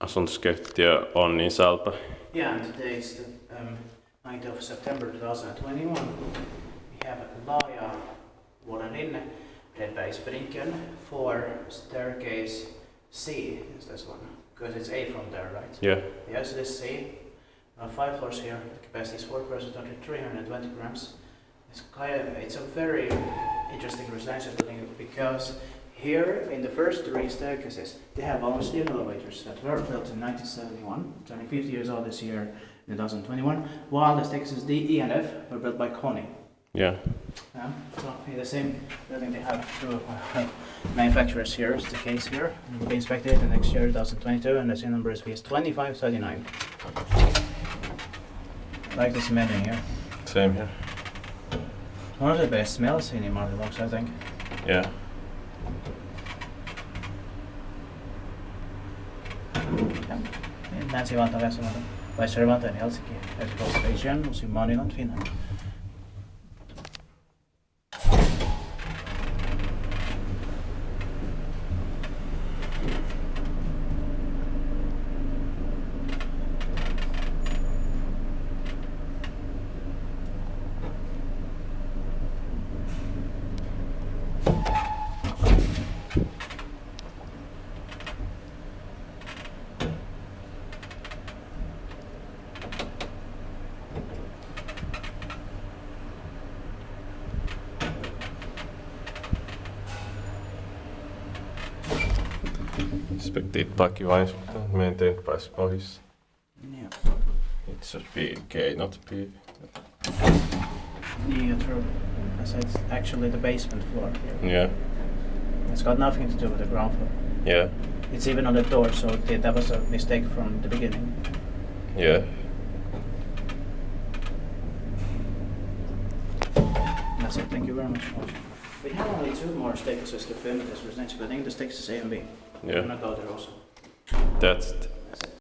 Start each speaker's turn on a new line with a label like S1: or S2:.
S1: asuntoskeittiö on niin salpa.
S2: Yeah, and today it's the 9th of September 2021. We have Laajavuorenrinne, Bredbergsbrinken, 4 staircase C is this one, because it's A from there, right?
S1: Yeah.
S2: Yes, this C. 5 floors here, the capacity is 4 persons, 320 grams. It's a very interesting residential building because here in the first 3 staircases they have ValmetSchlieren elevators that were built in 1971, turning 50 years old this year in 2021, while the staircases D, E and F were built by Koni.
S1: Yeah.
S2: So in the same building they have 2 manufacturers here, is the case here. It will be inspected in next year 2022 and the serial number is VS2539. I like this menu here.
S1: Same here.
S2: One of the best smells in Martinlaakso, I think.
S1: Yeah.
S2: Nancy Vantaa Vässämätä, Vice Vantaa in Helsinki, Airport Station, was in Martinland, Finland.
S1: Inspected paikkivaihto, maintained by spoils.
S2: Yeah.
S1: It should be K, not P.
S2: Yeah, true. So it's actually the basement floor here.
S1: Yeah.
S2: It's got nothing to do with the ground floor.
S1: Yeah.
S2: It's even on the door, so that was a mistake from the beginning.
S1: Yeah.
S2: That's it, thank you very much. We have only 2 more staircases to film this residential building, the staircases A and B.
S1: Yeah.
S2: I'm gonna go there also.
S1: That's